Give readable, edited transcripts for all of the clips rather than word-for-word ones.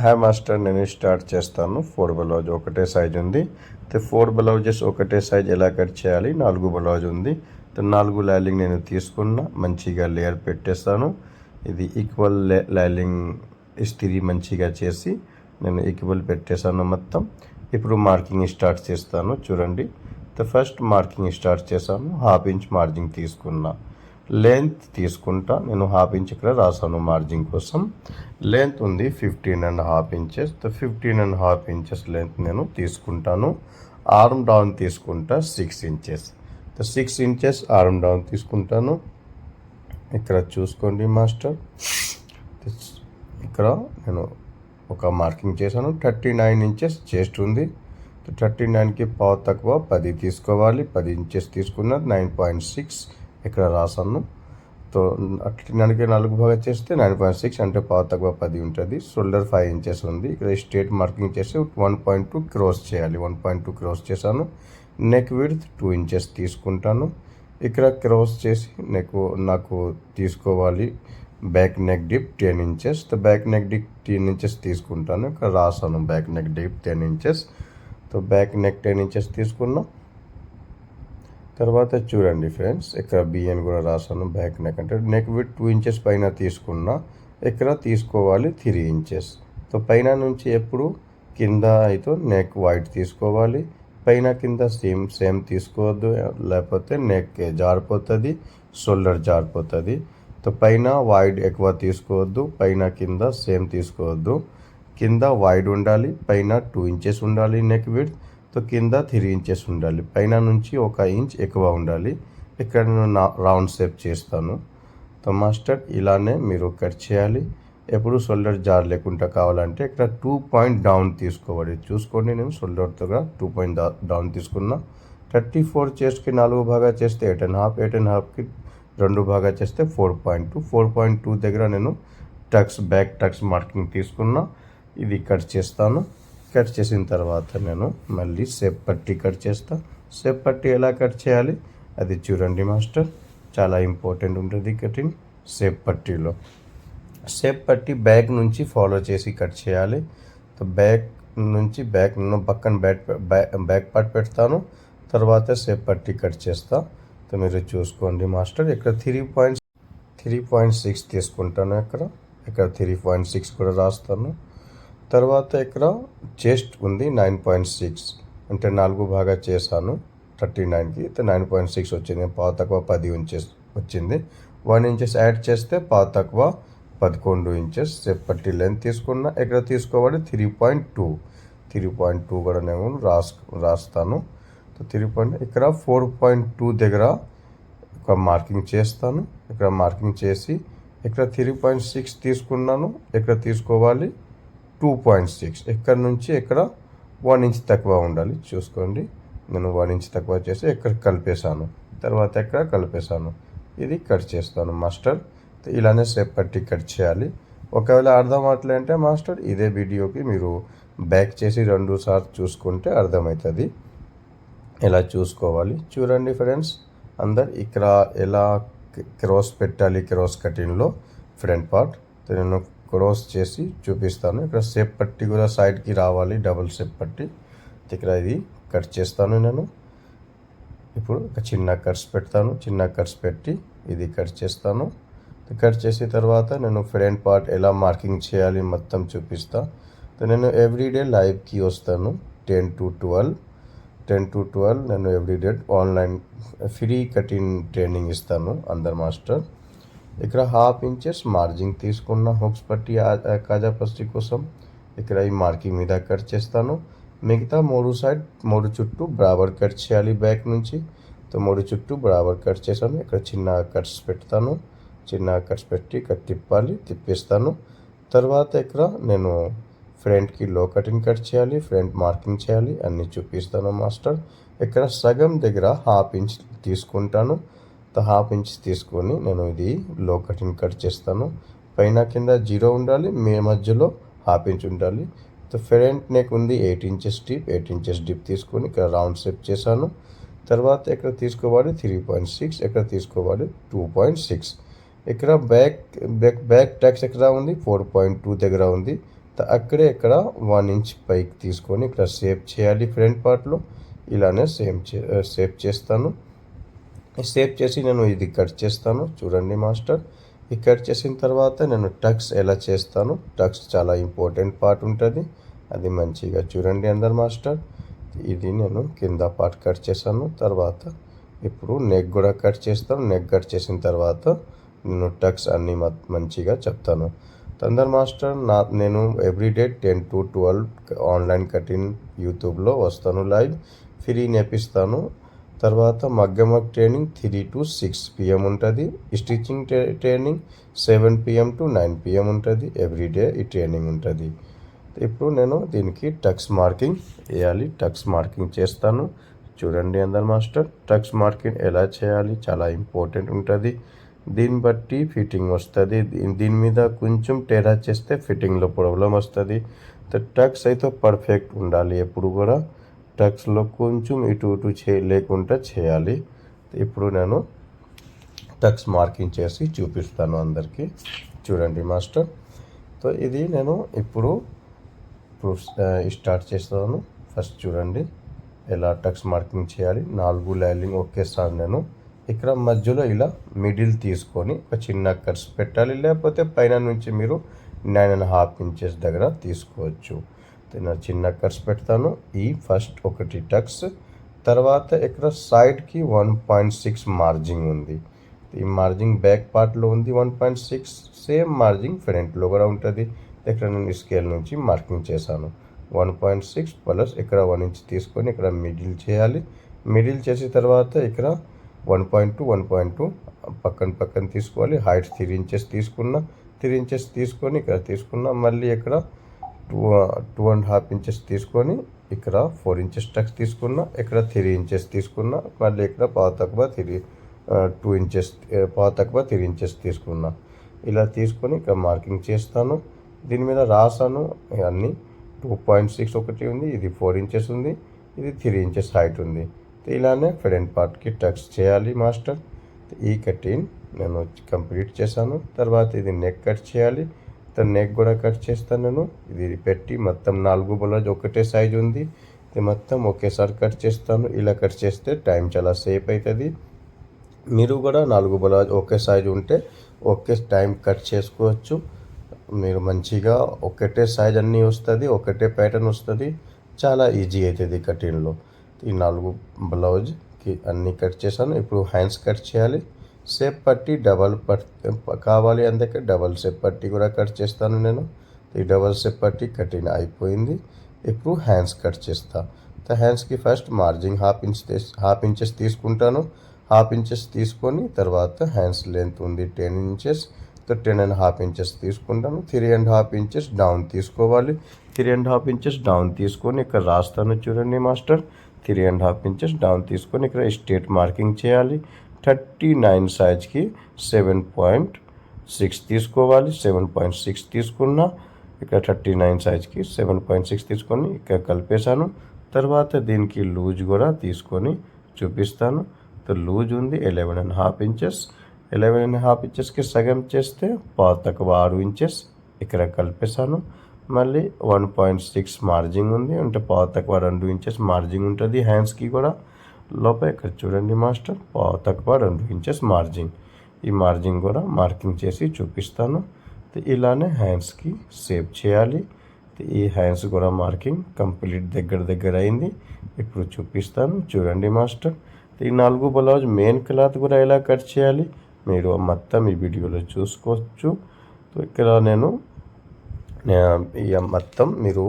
Hi master, నేను start చేస్తాను. 4 blouse ఒకటే సైజ్ ఉంది. 4 బ్లౌజెస్ ఒకటే సైజ్ ఎలా కట్ చేయాలి? 4 బ్లౌజ్ ఉంది. 4 లైలింగ్ నేను తీసుకున్న మంచిగా లేయర్ పెట్టేస్తాను. ఇది ఈక్వల్ లైలింగ్ ఇస్త్రీ మంచిగా చేసి నేను ఈక్వల్ పెట్టేశాను మొత్తం. ఇప్పుడు మార్కింగ్ స్టార్ట్ చేస్తాను. చూడండి, ఫస్ట్ మార్కింగ్ స్టార్ట్ చేశాను. 1/2 ఇంచ్ మార్జిన్ తీసుకున్నా. లెంత్ తీసుకుంటా. నేను 1/2 ఇంచ్ ఇక్కడ రాసాను మార్జిన్ కోసం. లెంత్ ఉంది 15.5 ఇంచెస్. 15.5 ఇంచెస్ లెంత్ నేను తీసుకుంటాను. ఆర్మ్ డౌన్ తీసుకుంటా 6 ఇంచెస్. 6 ఇంచెస్ ఆర్మ్ డౌన్ తీసుకుంటాను. ఇక్కడ చూసుకోండి మాస్టర్, ఇక్కడ నేను ఒక మార్కింగ్ చేశాను. 39 ఇంచెస్ చెస్ట్ ఉంది. 39కి పావు తక్కువ 10 తీసుకోవాలి. 10 ఇంచెస్ తీసుకున్న 9.6 ఇక్కడ రాసాను. 39కి 4 భాగా చేస్తే 9.6 అంటే పావు తక్కువ 10 ఉంటుంది. షోల్డర్ 5 ఇంచెస్ ఉంది. ఇక్కడ స్ట్రేట్ మార్కింగ్ చేసి 1.2 క్రాస్ చేయాలి. 1.2 క్రాస్ చేశాను. నెక్ విడ్త్ 2 ఇంచెస్ తీసుకుంటాను. ఇక్కడ క్రాస్ చేసి నాకు తీసుకోవాలి back neck dip 10 inches. Back neck dip 10 inches తీసుకుంటాను. ఇక్కడ రాసాను back neck dip 10 inches. Back neck 10 inches తీసుకున్నా. తర్వాత చూడండి ఫ్రెండ్స్, ఇక్కడ బిఎన్ కూడా రాసాను. బ్యాక్ నెక్ అంటే నెక్ విత్ 2 ఇంచెస్ పైన తీసుకున్నా. ఇక్కడ తీసుకోవాలి 3 ఇంచెస్. పైన నుంచి ఎప్పుడు కింద అయితే నెక్ వైడ్ తీసుకోవాలి. పైన కింద సేమ్ తీసుకోవద్దు, లేకపోతే నెక్ జారిపోతుంది, షోల్డర్ జారిపోతుంది. పైన వైడ్ ఎక్కువ తీసుకోవద్దు, పైన కింద సేమ్ తీసుకోవద్దు. కింద వైడ్ ఉండాలి, పైన 2 ఇంచెస్ ఉండాలి నెక్ విడ్త్. కింద 3 ఇంచెస్ ఉండాలి. పైన నుంచి 1 ఇంచ్ ఎక్కువ ఉండాలి. ఇక్కడ నేను రౌండ్ షేప్ చేస్తాను. మాస్టర్ ఇలానే మీరు కట్ చేయాలి. ఎప్పుడు షోల్డర్ జార్ లేకుండా కావాలంటే ఇక్కడ 2 పాయింట్ డౌన్ తీసుకోవాలి. చూసుకోండి, నేను షోల్డర్తో 2 పాయింట్ డౌన్ తీసుకున్నా. 34 చెస్ట్కి 4 భాగా చేస్తే 8.5, 8.5కి 2 భాగా చేస్తే 4.2. 4.2 దగ్గర నేను బ్యాక్ టక్స్ మార్కింగ్ తీసుకున్నా. ఇది కట్ చేస్తాను. కట్ చేసిన తర్వాత నేను మళ్ళీ షేప్ పట్టీ కట్ చేస్తా. షేప్ పట్టీ ఎలా కట్ చేయాలి అది చూడండి మాస్టర్, చాలా ఇంపార్టెంట్ ఉంటుంది కటింగ్. షేప్ పట్టీలో షేప్ పట్టీ బ్యాక్ నుంచి ఫాలో చేసి కట్ చేయాలి. బ్యాక్ నుంచి పక్కన బ్యాక్ పార్ట్ పెడతాను. తర్వాత షేప్ పట్టీ కట్ చేస్తా. మీరు చూసుకోండి మాస్టర్, ఇక్కడ 3.6 తీసుకుంటాను. ఇక్కడ 3.6 కూడా రాస్తాను. తర్వాత ఇక్కడ చెస్ట్ ఉంది 9.6 అంటే 4 భాగా చేశాను. 39కి 9.6 వచ్చింది. పావు తక్కువ 10 ఇంచెస్ వచ్చింది. 1 ఇంచెస్ యాడ్ చేస్తే పావు తక్కువ 11 ఇంచెస్ షేప్ పట్టీ లెంత్ తీసుకున్నా. ఇక్కడ తీసుకోవాలి 3.2 కూడా నేను రాస్తాను. ఇక్కడ 4.2 దగ్గర ఒక మార్కింగ్ చేస్తాను. ఇక్కడ మార్కింగ్ చేసి ఇక్కడ 3.6 తీసుకున్నాను. ఇక్కడ తీసుకోవాలి 2.6. ఇక్కడ నుంచి ఇక్కడ 1 ఇంచ్ తక్కువ ఉండాలి. చూసుకోండి, నేను 1 ఇంచ్ తక్కువ చేసి ఇక్కడ కలిపేశాను. తర్వాత ఇక్కడ కలిపేశాను. ఇది కట్ చేస్తాను మాస్టర్. ఇలానే షేప్ పట్టీ కట్ చేయాలి. ఒకవేళ అర్థం అవట్లేదంటే మాస్టర్ ఇదే వీడియోకి మీరు బ్యాక్ చేసి 2 సార్లు చూసుకుంటే అర్థమవుతుంది ఎలా చూసుకోవాలి. చూడండి ఫ్రెండ్స్, ఇక్కడ ఎలా క్రాస్ పెట్టాలి. క్రాస్ కటింగ్లో ఫ్రంట్ పార్ట్ నేను క్రాస్ చేసి చూపిస్తాను. ఇక్కడ షేప్ పట్టీ కూడా సైడ్కి రావాలి, డబుల్ షేప్ పట్టీ. ఇక్కడ ఇది కట్ చేస్తాను. నేను ఇప్పుడు ఒక చిన్న కట్స్ పెడతాను. చిన్న కట్స్ పెట్టి ఇది కట్ చేస్తాను. కట్ చేసిన తర్వాత నేను ఫ్రంట్ పార్ట్ ఎలా మార్కింగ్ చేయాలి మొత్తం చూపిస్తా. నేను ఎవ్రీడే లైవ్కి వస్తాను 10 to 12 నేను everyday online free cutting training ఇస్తాను అందరు మాస్టర్. ఇక్కడ 1/2 ఇంచెస్ మార్జిన్ తీసుకున్న హుక్స్ పట్టీ కాజా పట్టీ కోసం. ఇక్కడ ఈ మార్కింగ్ మీద కట్ చేస్తాను. మిగతా 3 చుట్టూ బరాబర్ కట్ చేయాలి. బ్యాక్ నుంచి 3 చుట్టూ బరాబర్ కట్ చేశాను. ఇక్కడ చిన్న కట్స్ పెడతాను. చిన్న కట్స్ పెట్టి ఇక్కడ తిప్పేస్తాను. తర్వాత ఇక్కడ నేను ఫ్రంట్కి లో కటింగ్ కట్ చేయాలి, ఫ్రంట్ మార్కింగ్ చేయాలి, అన్నీ చూపిస్తాను మాస్టర్. ఇక్కడ సగం దగ్గర 1/2 ఇంచ్ తీసుకుంటాను. 1/2 ఇంచ్ తీసుకొని నేను ఇది లో కటింగ్ కట్ చేస్తాను. పైన కింద 0 ఉండాలి, మధ్యలో 1/2 ఇంచ్ ఉండాలి. ఫ్రంట్ నెక్ ఉంది 8 ఇంచెస్ డిప్ తీసుకొని ఇక్కడ రౌండ్ షేప్ చేశాను. తర్వాత ఇక్కడ తీసుకోవాలి 3.6, ఇక్కడ తీసుకోవాలి 2.6. ఇక్కడ బ్యాక్ టక్స్ ఎక్కడ ఉంది 4.2 దగ్గర ఉంది. అక్కడే ఇక్కడ 1 ఇంచ్ పైకి తీసుకొని ఇక్కడ షేప్ చేయాలి. ఫ్రంట్ పార్ట్లో ఇలానే షేప్ చేస్తాను. షేప్ చేసి నేను ఇది కట్ చేస్తాను. చూడండి మాస్టర్, ఈ కట్ చేసిన తర్వాత నేను టక్స్ ఎలా చేస్తాను. టక్స్ చాలా ఇంపార్టెంట్ పార్ట్ ఉంటుంది, అది మంచిగా చూడండి అందరు మాస్టర్. ఇది నేను కింద పార్ట్ కట్ చేశాను. తర్వాత ఇప్పుడు నెక్ కూడా కట్ చేస్తాను. నెక్ కట్ చేసిన తర్వాత నేను టక్స్ అన్నీ మంచిగా చెప్తాను. అందరు మాస్టర్, నేను ఎవ్రీడే 10 to 12 ఆన్లైన్ కటింగ్ యూట్యూబ్లో వస్తాను, లైవ్ ఫ్రీ నేర్పిస్తాను. తర్వాత మగ్గం వర్క్ ట్రైనింగ్ 3 to 6 PM ఉంటుంది. Stitching training 7 PM to 9 PM ఉంటుంది. ఎవ్రీడే ఈ ట్రైనింగ్ ఉంటుంది. ఇప్పుడు నేను దీనికి టక్స్ మార్కింగ్ వేయాలి. టక్స్ మార్కింగ్ చేస్తాను. చూడండి అందరు మాస్టర్, టక్స్ మార్కింగ్ ఎలా చేయాలి చాలా ఇంపార్టెంట్ ఉంటుంది. దీన్ని బట్టి ఫిట్టింగ్ వస్తుంది. దీని మీద కొంచెం టేరా చేస్తే ఫిట్టింగ్లో ప్రాబ్లం వస్తుంది. టక్స్ అయితే పర్ఫెక్ట్ ఉండాలి. ఎప్పుడు కూడా టక్స్లో కొంచెం ఇటు లేకుండా చేయాలి. ఇప్పుడు నేను టక్స్ మార్కింగ్ చేసి చూపిస్తాను అందరికీ. చూడండి మాస్టర్, సో ఇది నేను ఇప్పుడు స్టార్ట్ చేస్తాను. ఫస్ట్ చూడండి ఎలా టక్స్ మార్కింగ్ చేయాలి. 4 లైనింగ్ ఒకేసారి నేను ఇక్కడ మధ్యలో ఇలా మిడిల్ తీసుకొని ఒక చిన్న కట్స్ పెట్టాలి. లేకపోతే పైన నుంచి మీరు 9.5 ఇంచెస్ దగ్గర తీసుకోవచ్చు. నేను చిన్న కట్స్ పెడతాను. ఈ ఫస్ట్ ఒకటి టక్స్, తర్వాత ఇక్కడ సైడ్కి 1.6 మార్జింగ్ ఉంది. ఈ మార్జింగ్ బ్యాక్ పార్ట్లో ఉంది 1.6. సేమ్ మార్జింగ్ ఫ్రంట్లో కూడా ఉంటుంది. ఇక్కడ నేను స్కేల్ నుంచి మార్కింగ్ చేశాను. 1.6 ప్లస్ ఇక్కడ 1 ఇంచ్ తీసుకొని ఇక్కడ మిడిల్ చేయాలి. మిడిల్ చేసిన తర్వాత ఇక్కడ 1.2 పక్కన తీసుకోవాలి. హైట్ 3 ఇంచెస్ తీసుకున్నా. 3 ఇంచెస్ తీసుకొని ఇక్కడ తీసుకున్నా. మళ్ళీ ఇక్కడ 2.5 ఇంచెస్ తీసుకొని ఇక్కడ 4 ఇంచెస్ టక్స్ తీసుకున్నా. ఇక్కడ 3 ఇంచెస్ తీసుకున్నా. మళ్ళీ ఇక్కడ పావు తక్కువ 3 ఇంచెస్ తీసుకున్నా. ఇలా తీసుకొని ఇక్కడ మార్కింగ్ చేస్తాను. దీని మీద రాసాను అన్నీ. 2.6 ఒకటి ఉంది, ఇది 4 ఇంచెస్ ఉంది, ఇది 3 ఇంచెస్ హైట్ ఉంది. ఇలానే ఫ్రంట్ పార్ట్కి టక్స్ చేయాలి మాస్టర్. ఈ కటింగ్ నేను కంప్లీట్ చేశాను. తర్వాత ఇది నెక్ కట్ చేయాలి. నెక్ కూడా కట్ చేస్తాను నేను. ఇది పెట్టి మొత్తం 4 బ్లౌజ్ ఒకటే సైజు ఉంది. ఇది మొత్తం ఒకేసారి కట్ చేస్తాను. ఇలా కట్ చేస్తే టైం చాలా సేఫ్ అవుతుంది. మీరు కూడా 4 బ్లౌజ్ ఒకే సైజు ఉంటే ఒకే టైం కట్ చేసుకోవచ్చు. మీరు మంచిగా ఒకటే సైజ్ అన్నీ వస్తుంది, ఒకటే ప్యాటర్న్ వస్తుంది. చాలా ఈజీ అవుతుంది కటింగ్లో. ఈ 4 బ్లౌజ్కి అన్నీ కట్ చేశాను. ఇప్పుడు హ్యాండ్స్ కట్ చేయాలి. షేప్ పట్టి డబల్ కావాలి, అందుకే డబల్ షేప్ పట్టి కూడా కట్ చేస్తాను నేను. ఈ డబల్ షేప్ పట్టి కటింగ్ అయిపోయింది. ఇప్పుడు హ్యాండ్స్ కట్ చేస్తా. హ్యాండ్స్కి ఫస్ట్ మార్జింగ్ హాఫ్ ఇంచెస్ తీసుకుంటాను. హాఫ్ ఇంచెస్ తీసుకొని తర్వాత హ్యాండ్స్ లెంత్ ఉంది 10 ఇంచెస్, 10.5 ఇంచెస్ తీసుకుంటాను. 3.5 ఇంచెస్ డౌన్ తీసుకోవాలి. 3.5 ఇంచెస్ డౌన్ తీసుకొని ఇక్కడ రాస్తాను. చూడండి మాస్టర్, 3.5 ఇంచెస్ డౌన్ తీసుకొని ఇక్కడ స్ట్రేట్ మార్కింగ్ చేయాలి. 39 సైజ్కి 7.6 తీసుకోవాలి. 7.6 తీసుకున్నా. ఇక్కడ 39 సైజ్కి 7.6 తీసుకొని ఇక్కడ కలిపేశాను. తర్వాత దీనికి లూజ్ కూడా తీసుకొని చూపిస్తాను. లూజ్ ఉంది 11.5 ఇంచెస్. 11.5 ఇంచెస్కి సగం చేస్తే పావు తక్కువ 6 ఇంచెస్ ఇక్కడ కలిపేశాను. మళ్ళీ 1.6 మార్జింగ్ ఉంది, అంటే పావు తక్కువ 2 ఇంచెస్ మార్జింగ్ ఉంటుంది. హ్యాండ్స్కి కూడా లోపల ఇక్కడ చూడండి మాస్టర్, పావు తక్కువ 2 ఇంచెస్ మార్జింగ్. ఈ మార్జింగ్ కూడా మార్కింగ్ చేసి చూపిస్తాను. ఇలానే హ్యాండ్స్కి షేప్ చేయాలి. ఈ హ్యాండ్స్ కూడా మార్కింగ్ కంప్లీట్ దగ్గర అయింది. ఇప్పుడు చూపిస్తాను. చూడండి మాస్టర్, ఈ 4 బ్లౌజ్ మెయిన్ క్లాత్ కూడా ఎలా కట్ చేయాలి మీరు మొత్తం ఈ వీడియోలో చూసుకోవచ్చు. ఇక్కడ నేను మొత్తం మీరు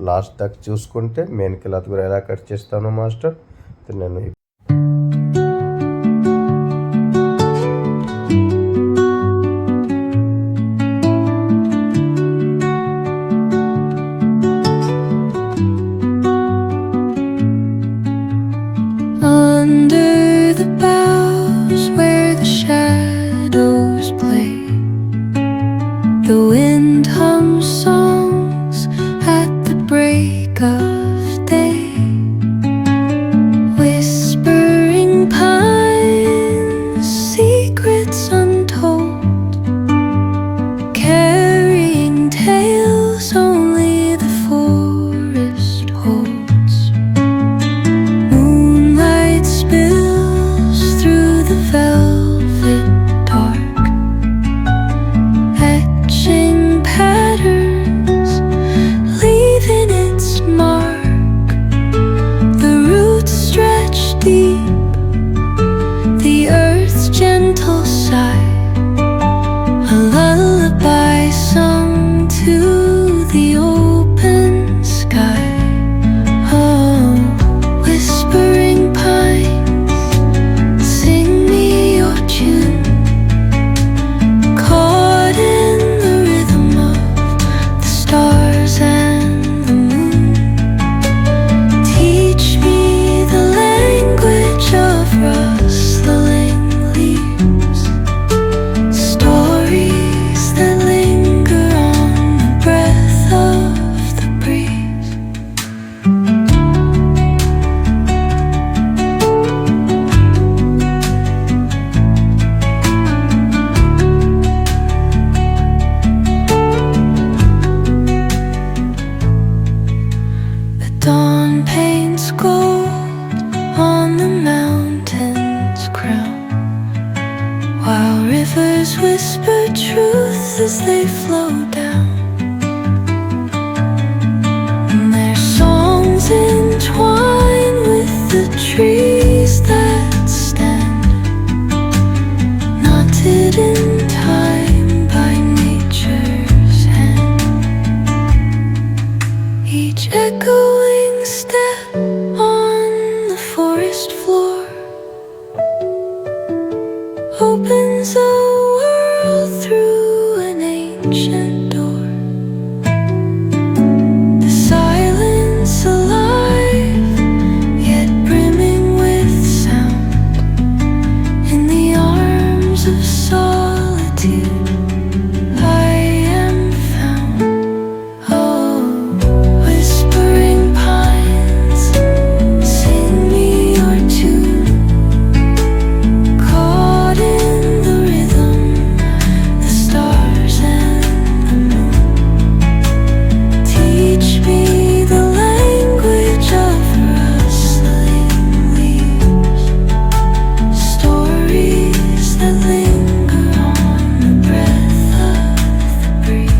లాస్ట్ దాకా చూసుకుంటే మెయిన్ క్లాత్ కూడా ఎలా కట్ చేస్తాను మాస్టర్. నేను The wind hums songs at the break of day, whispers the open sky. Oh, whispering pines, sing me your tune. Caught in the rhythm of the stars and the moon. Teach me the language of rustling leaves. Stories that linger on the breath of the breeze. The dawn paints gold on the mountain's crown, while rivers whisper truth as they flow down. And their songs entwine with the trees that stand, knotted in time by nature's hand. Each echoing step on the forest floor opens a world through an ancient door. The silence alive, yet brimming with sound. In the arms of solitude, I am found. Oh, whispering pines, sing me your tune. Caught in the rhythm, the stars and the moon. Teach me the language of rustling leaves. Stories that linger on the breath of the breeze.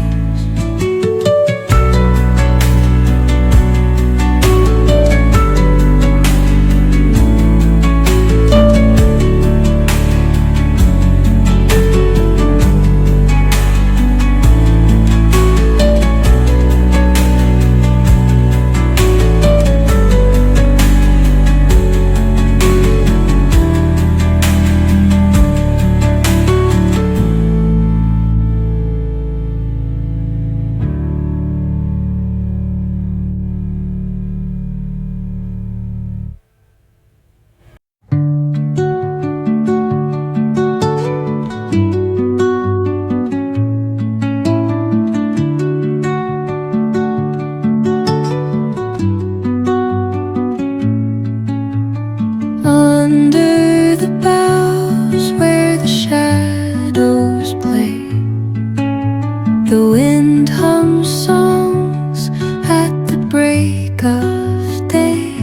Under the boughs where the shadows play, the wind hums songs at the break of day.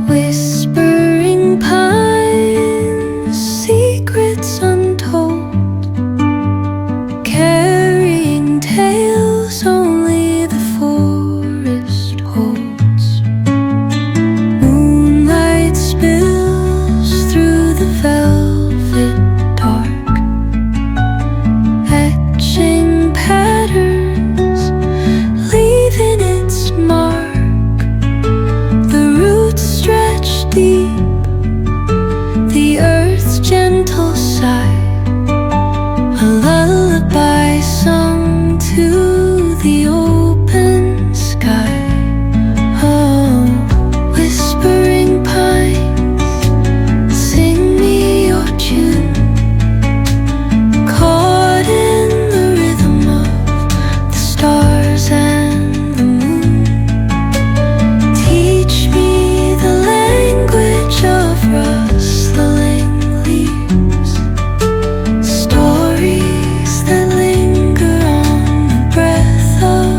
Whispering pines, secrets untold, carrying tales only the forest holds. Moonlight spills through the velvet dark, etching patterns, leaving its mark. The roots stretch deep, the earth's gentle sigh, a lullaby sung to the open sky. Oh, whispering pines, sing me your tune. Caught in the rhythm of the stars and the moon. Teach me the language of rustling leaves. Stories that linger on the breath of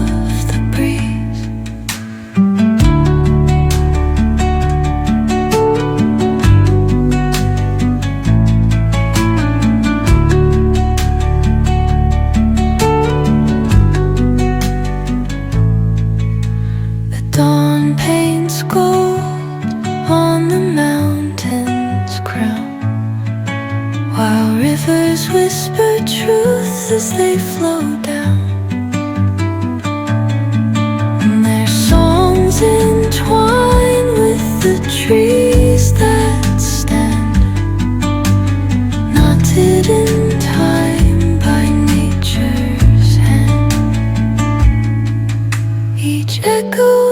echo